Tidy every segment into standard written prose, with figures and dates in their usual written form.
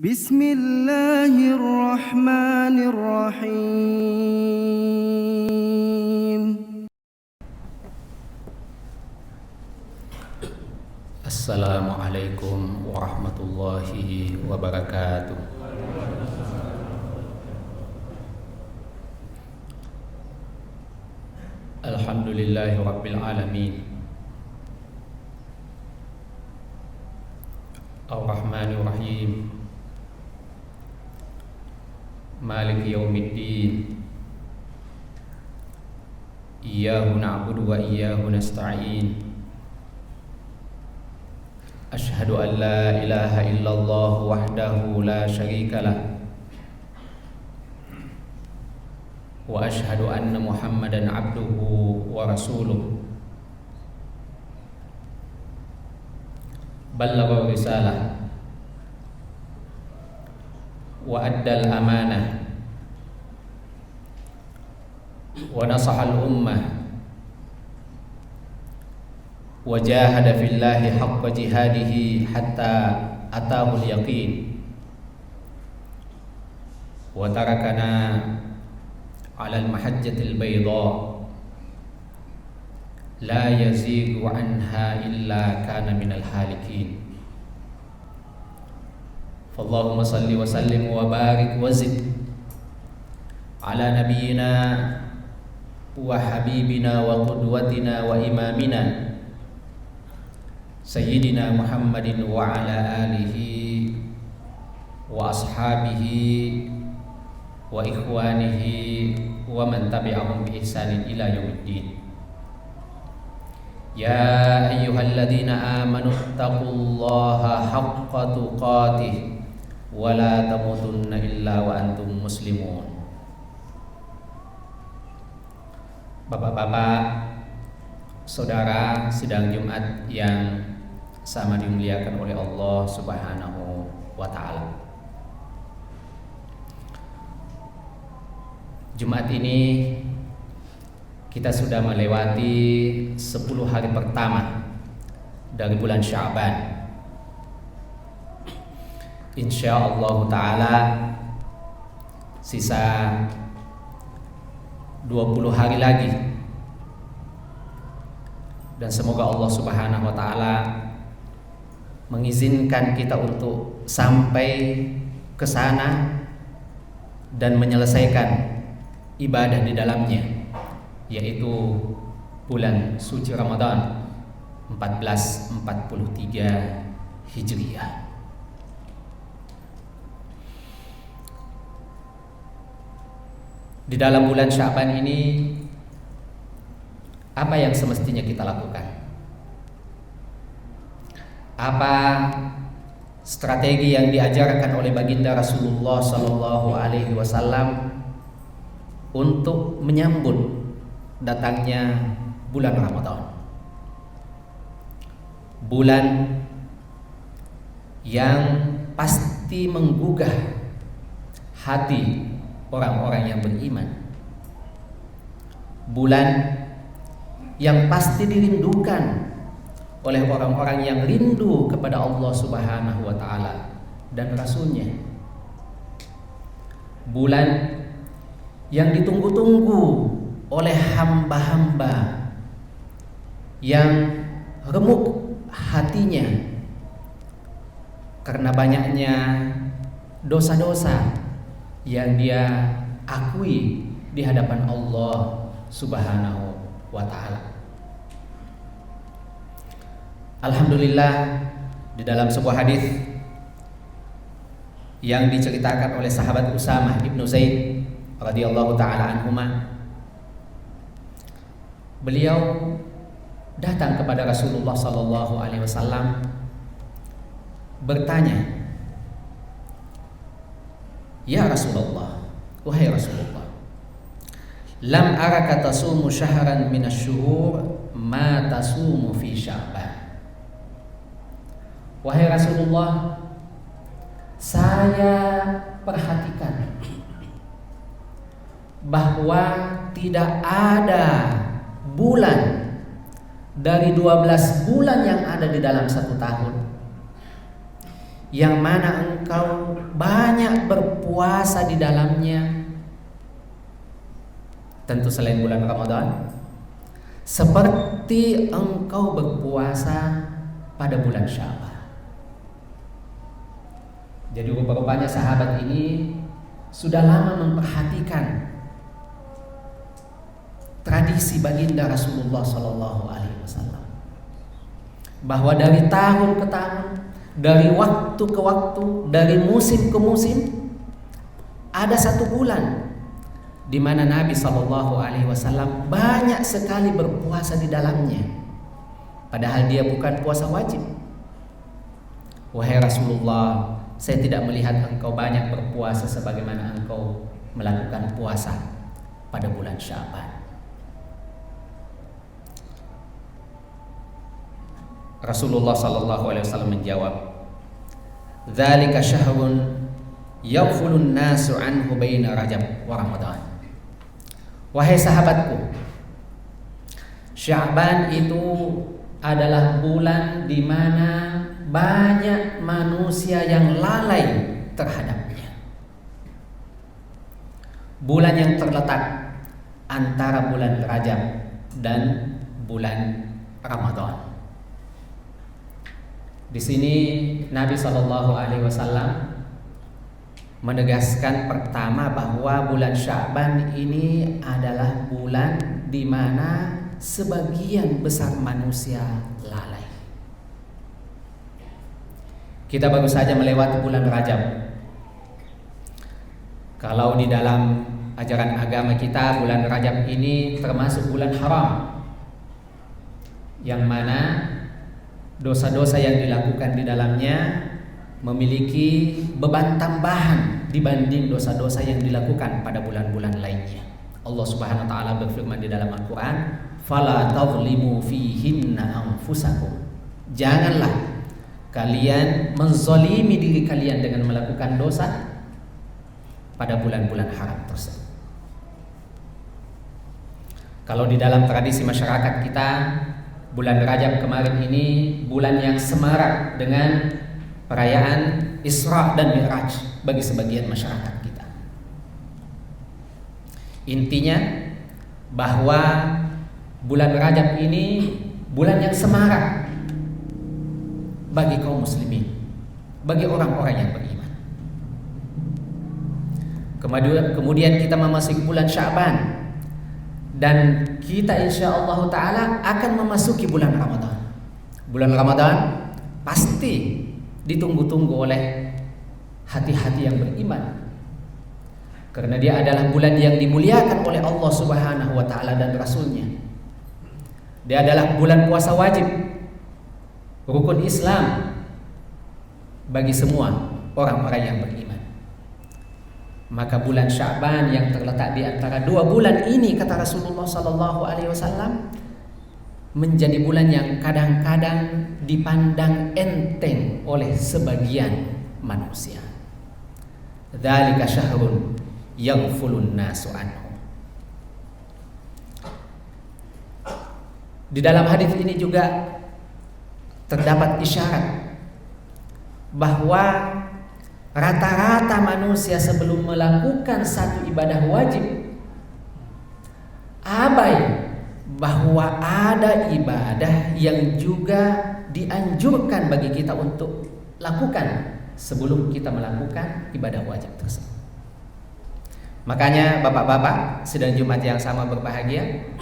Bismillahirrahmanirrahim. Assalamualaikum warahmatullahi wabarakatuh. Alhamdulillahi rabbil alamin. Ar-Rahmanir Rahim. Maliki yaumiddin. Iyyahu na'budu wa iyyahu nasta'in. Ashhadu an la ilaha illallah wahdahu la syarika lah. Wa ashhadu anna Muhammadan abduhu wa rasuluh. Ballagha risalah wa addal amanah wa nasahal ummah wa jahada fillahi haqqa jihadihi hatta atahul yaqin wa tarakana ala al-mahajjatil bayda la yazighu anha illa kana minal halikin. Fallahumma salli wa sallim wa barik wa zid ala nabiyyina wa habibina wa qudwatina wa imamina Sayyidina Muhammadin wa ala alihi wa ashabihi wa ikhwanihi wa man tabi'ahum bi ihsanin ila yaumiddin. Ya ayyuhalladzina amanu taqullaha haqqa tuqatih wa la tamutunna illa wa antum muslimun. Bapak-bapak, saudara sidang Jumat yang sama dimuliakan oleh Allah Subhanahu wa ta'ala. Jumat ini kita sudah melewati 10 hari pertama dari bulan Sya'ban. Insyaallah ta'ala sisa 20 hari lagi, dan semoga Allah Subhanahu wa ta'ala mengizinkan kita untuk sampai ke sana dan menyelesaikan ibadah di dalamnya, yaitu bulan suci Ramadan 1443 Hijriah. Di dalam bulan Sya'ban ini, apa yang semestinya kita lakukan? Apa strategi yang diajarkan oleh baginda Rasulullah Sallallahu Alaihi Wasallam untuk menyambut datangnya bulan Ramadan? Bulan yang pasti menggugah hati orang-orang yang beriman. Bulan yang pasti dirindukan oleh orang-orang yang rindu kepada Allah Subhanahu wa ta'ala dan Rasulnya. Bulan yang ditunggu-tunggu oleh hamba-hamba yang remuk hatinya karena banyaknya dosa-dosa yang dia akui di hadapan Allah Subhanahu wa ta'ala. Alhamdulillah, di dalam sebuah hadis yang diceritakan oleh sahabat Usamah ibnu Zaid radhiyallahu ta'ala anhuma, beliau datang kepada Rasulullah sallallahu alaihi wasallam bertanya, "Ya Rasulullah, wahai Rasulullah, lam araka tasumu syahran minasyuhur ma tasumu fi Sya'ban." Wahai Rasulullah, saya perhatikan bahwa tidak ada bulan dari 12 bulan yang ada di dalam satu tahun yang mana engkau berpuasa di dalamnya, tentu selain bulan Ramadan, seperti engkau berpuasa pada bulan Sya'ban. Jadi rupanya sahabat ini sudah lama memperhatikan tradisi baginda Rasulullah SAW, bahwa dari tahun ke tahun, dari waktu ke waktu, dari musim ke musim, ada satu bulan di mana Nabi SAW banyak sekali berpuasa di dalamnya, padahal dia bukan puasa wajib. Wahai Rasulullah, saya tidak melihat engkau banyak berpuasa sebagaimana engkau melakukan puasa pada bulan Sya'ban. Rasulullah SAW menjawab, "Dzalika syahrun yaghfulun nasu anhu baina Rajab wa Ramadan." Wahai sahabatku, Sya'ban itu adalah bulan di mana banyak manusia yang lalai terhadapnya. Bulan yang terletak antara bulan Rajab dan bulan Ramadan. Di sini Nabi SAW menegaskan pertama bahwa bulan Sya'ban ini adalah bulan di mana sebagian besar manusia lalai. Kita baru saja melewati bulan Rajab. Kalau di dalam ajaran agama kita, bulan Rajab ini termasuk bulan haram, yang mana dosa-dosa yang dilakukan di dalamnya memiliki beban tambahan dibanding dosa-dosa yang dilakukan pada bulan-bulan lainnya. Allah Subhanahu wa taala berfirman di dalam Al-Qur'an, "Fala tadhlimu fihinna anfusakum." Janganlah kalian menzalimi diri kalian dengan melakukan dosa pada bulan-bulan haram tersebut. Kalau di dalam tradisi masyarakat kita, bulan Rajab kemarin ini bulan yang semarak dengan perayaan Isra dan Mi'raj bagi sebagian masyarakat kita. Intinya bahwa bulan Rajab ini bulan yang semarak bagi kaum muslimin, bagi orang-orang yang beriman. Kemudian kita memasuki bulan Sya'ban, dan kita insyaallah ta'ala akan memasuki bulan Ramadan. Bulan Ramadan pasti ditunggu-tunggu oleh hati-hati yang beriman, karena dia adalah bulan yang dimuliakan oleh Allah Subhanahu wa ta'ala dan Rasulnya. Dia adalah bulan puasa wajib, rukun Islam bagi semua orang-orang yang beriman. Maka bulan Sya'ban yang terletak di antara dua bulan ini, kata Rasulullah SAW, menjadi bulan yang kadang-kadang dipandang enteng oleh sebagian manusia. Dzalika syahrun yaghfulun nasu anhu. Di dalam hadis ini juga terdapat isyarat bahwa rata-rata manusia sebelum melakukan satu ibadah wajib abai bahwa ada ibadah yang juga dianjurkan bagi kita untuk lakukan sebelum kita melakukan ibadah wajib tersebut. Makanya bapak-bapak sidang Jumat yang sama berbahagia,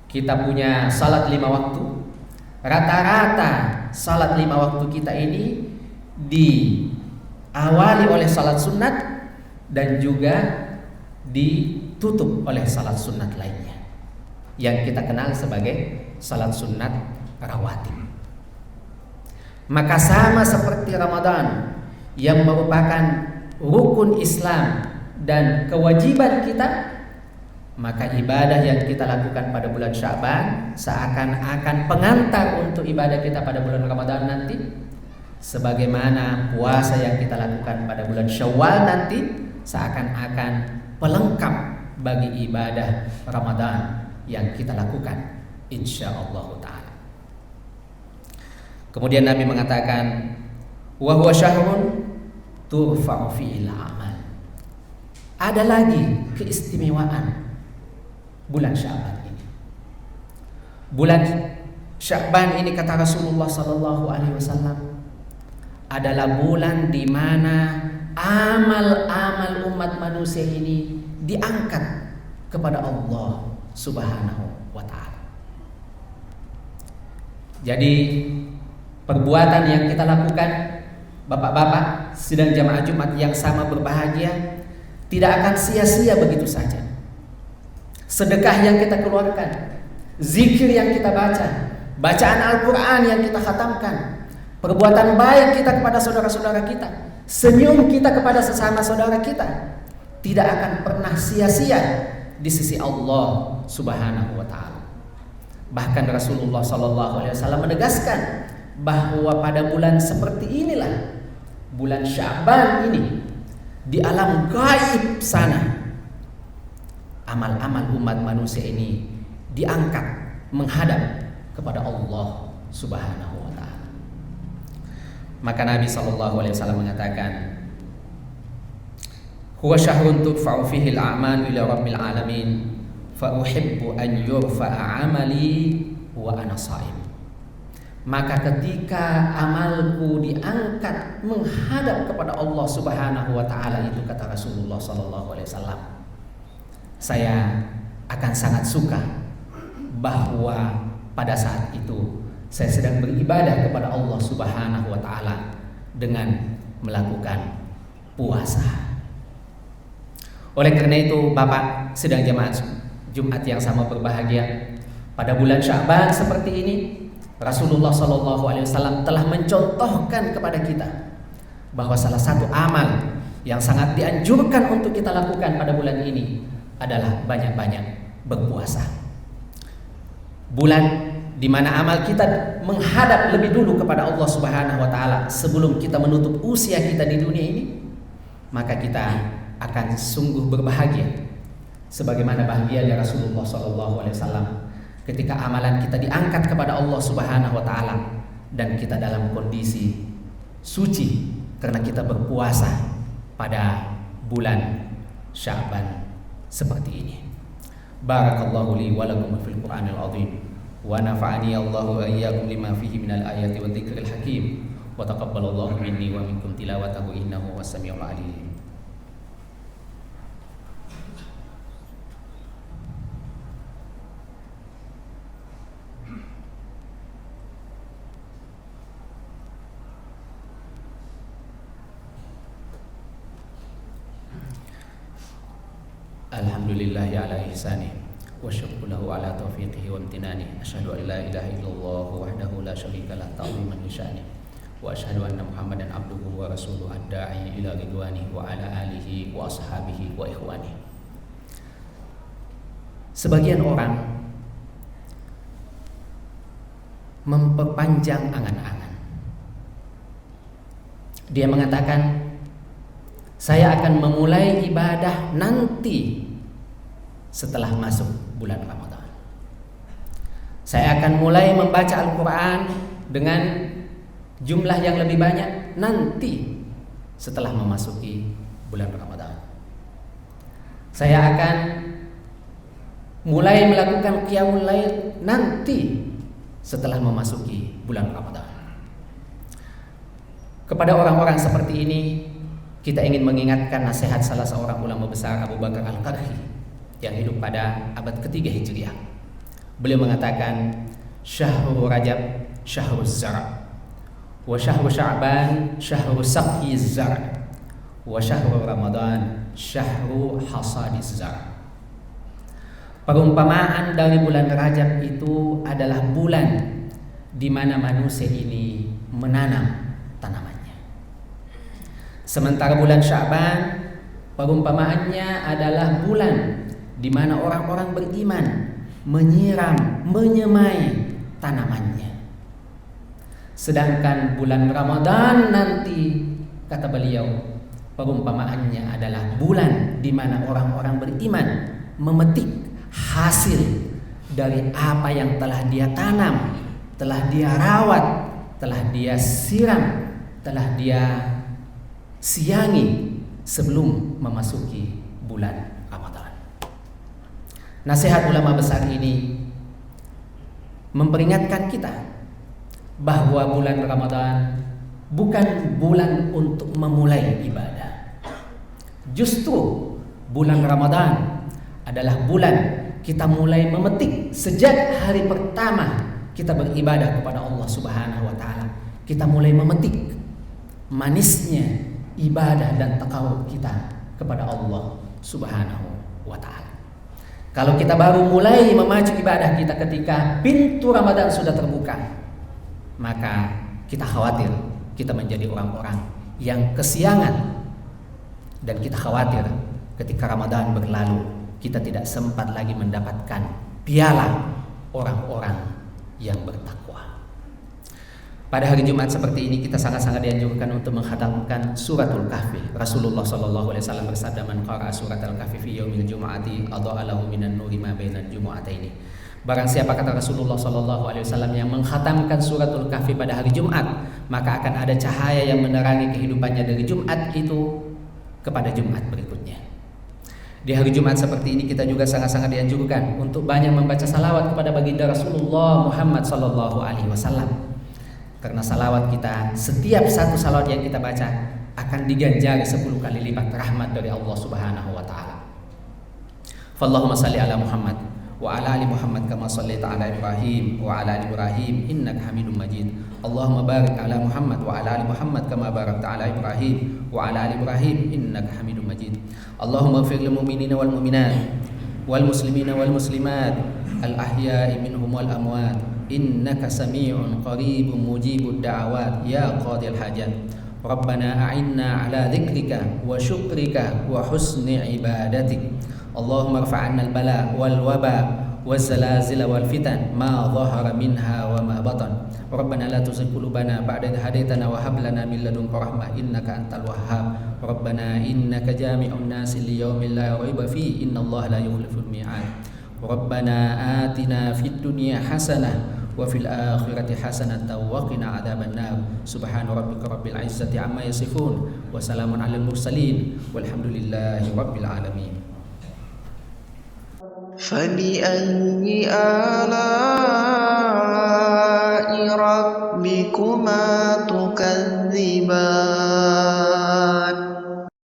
kita punya salat 5 waktu. Rata-rata salat 5 waktu kita ini diawali oleh salat sunat dan juga ditutup oleh salat sunat lainnya yang kita kenal sebagai salat sunat rawatib. Maka sama seperti Ramadan yang merupakan rukun Islam dan kewajiban kita, maka ibadah yang kita lakukan pada bulan Sya'ban seakan-akan pengantar untuk ibadah kita pada bulan Ramadan nanti, sebagaimana puasa yang kita lakukan pada bulan Syawal nanti seakan-akan pelengkap bagi ibadah Ramadan yang kita lakukan insyaallah ta'ala. Kemudian Nabi mengatakan, wa huwa syahrun turfa'u fi'il amal. ada lagi keistimewaan bulan Sya'ban ini. Bulan Sya'ban ini kata Rasulullah sallallahu alaihi wasallam adalah bulan di mana amal-amal umat manusia ini diangkat kepada Allah Subhanahu wa taala. Jadi perbuatan yang kita lakukan, bapak-bapak sidang jamaah Jumat yang sama berbahagia, tidak akan sia-sia begitu saja. Sedekah yang kita keluarkan, zikir yang kita baca, bacaan Al-Quran yang kita khatamkan, perbuatan baik kita kepada saudara-saudara kita, senyum kita kepada sesama saudara kita, tidak akan pernah sia-sia di sisi Allah Subhanahu wa taala. Bahkan Rasulullah sallallahu alaihi wasallam menegaskan bahwa pada bulan seperti inilah, bulan Sya'ban ini, di alam gaib sana, amal-amal umat manusia ini diangkat menghadap kepada Allah Subhanahu wa taala. Maka Nabi sallallahu alaihi wasallam mengatakan, huwa syahrun turfa'u fihi al-a'malu ila rabbil alamin fa uhibbu an yurfa'a 'amali wa ana sha'im. Maka ketika amalku diangkat menghadap kepada Allah Subhanahu wa taala itu, kata Rasulullah sallallahu alaihi wasallam, saya akan sangat suka bahwa pada saat itu saya sedang beribadah kepada Allah Subhanahu wa taala dengan melakukan puasa. Oleh karena itu, Bapak sedang jemaah Jumat yang sama berbahagia, pada bulan Sya'ban seperti ini Rasulullah sallallahu alaihi wasallam telah mencontohkan kepada kita bahwa salah satu amal yang sangat dianjurkan untuk kita lakukan pada bulan ini adalah banyak-banyak berpuasa. Bulan di mana amal kita menghadap lebih dulu kepada Allah Subhanahu wa taala sebelum kita menutup usia kita di dunia ini, maka kita akan sungguh berbahagia sebagaimana bahagianya Rasulullah sallallahu alaihi wasallam ketika amalan kita diangkat kepada Allah Subhanahu wa taala dan kita dalam kondisi suci karena kita berpuasa pada bulan Sya'ban seperti ini. Barakallahu li wa lakum fil Qur'anil azim wa nafa'ani Allahu wa iyyakum lima fihi minal ayati wa dzikril hakim wa taqabbalallahu minni wa minkum tilawatahu innahu was-sami'ul 'alim. Alhamdulillahi ala ihsanih wa syukru lahu ala taufiqihi wa imtinani. Asyhadu an la ilaha illallah wahdahu la syarika lah ta'ziman li sya'ni wa asyhadu anna Muhammadan abduhu wa rasuluhu ad-da'i ila ridwani wa ala alihi wa ashabihi wa ikhwani. Sebagian orang memperpanjang angan-angan. Dia mengatakan, saya akan memulai ibadah nanti setelah masuk bulan Ramadan. Saya akan mulai membaca Al-Quran dengan jumlah yang lebih banyak nanti setelah memasuki bulan Ramadan. Saya akan mulai melakukan qiyamul lail nanti setelah memasuki bulan Ramadan. Kepada orang-orang seperti ini, kita ingin mengingatkan nasihat salah seorang ulama besar, Abu Bakar Al-Qarhi, yang hidup pada abad ketiga Hijriah. Beliau mengatakan, Syahru Rajab syahru zar', wa syahru Sya'ban syahru saqyiz zar', wa syahru Ramadan syahru hasadiz zar'. Perumpamaan dari bulan Rajab itu adalah bulan di mana manusia ini menanam tanamannya. Sementara bulan Sya'ban perumpamaannya adalah bulan di mana orang-orang beriman menyiram, menyemai tanamannya. Sedangkan bulan Ramadan nanti, kata beliau, perumpamaannya adalah bulan di mana orang-orang beriman memetik hasil dari apa yang telah dia tanam, telah dia rawat, telah dia siram, telah dia siangi sebelum memasuki bulan Ramadan. Nasihat ulama besar ini memperingatkan kita bahwa bulan Ramadan bukan bulan untuk memulai ibadah. Justru bulan Ramadan adalah bulan kita mulai memetik sejak hari pertama kita beribadah kepada Allah Subhanahu wa taala. Kita mulai memetik manisnya ibadah dan takawuf kita kepada Allah Subhanahu wa taala. Kalau kita baru mulai memacu ibadah kita ketika pintu Ramadan sudah terbuka, maka kita khawatir kita menjadi orang-orang yang kesiangan, dan kita khawatir ketika Ramadan berlalu kita tidak sempat lagi mendapatkan piala orang-orang yang bertakwa. Pada hari Jumat seperti ini kita sangat-sangat dianjurkan untuk menghatamkan suratul Kahfi. Rasulullah sallallahu alaihi wasallam bersabda, "Man qara'a suratul Kahfi fi yaumil jumu'ati adha'a lahu minan nuri ma bainal jumu'ataini." Barang siapa, kata Rasulullah sallallahu alaihi wasallam, yang menghatamkan suratul Kahfi pada hari Jumat, maka akan ada cahaya yang menerangi kehidupannya dari Jumat itu kepada Jumat berikutnya. Di hari Jumat seperti ini kita juga sangat-sangat dianjurkan untuk banyak membaca salawat kepada baginda Rasulullah Muhammad sallallahu alaihi wasallam. Karena salawat kita, setiap satu salawat yang kita baca akan diganjari 10 kali lipat rahmat dari Allah Subhanahu wa taala. Fallahumma salli ala Muhammad wa ala ali Muhammad kama shallaita ala Ibrahim wa ala ali Ibrahim innaka Hamidum Majid. Allahumma barik ala Muhammad wa ala ali Muhammad kama barakta ala Ibrahim wa ala ali Ibrahim innaka Hamidum Majid. Allahumma ighfir lil mu'minina wal mu'minat wal muslimina wal muslimat al ahya'i minhum wal amwat innaka sami'un qaribun mujibud da'awat ya qadil hajat. Rabbana a'inna ala dzikrika wa syukrika wa husni ibadatik. Allahumma rfa'anna al-bala wal waba waz zalazil wal fitan ma dhahara minha wa ma batan. Rabbana la tuzigh qulubana ba'da idh hadaytana wa hab lana min ladunka rahmah innaka antal wahhab. Rabbana innaka jami'un nasi liyaumin la raiba fihi innallaha la yukhliful mi'ad. Rabbana atina fid dunya hasanah wa fil akhirati hasanatan wa qina adzabannar. Subhana rabbika rabbil izzati amma yasifun wa salamun alal mursalin walhamdulillahi rabbil alamin. فبأي آلاء ربكما تكذبان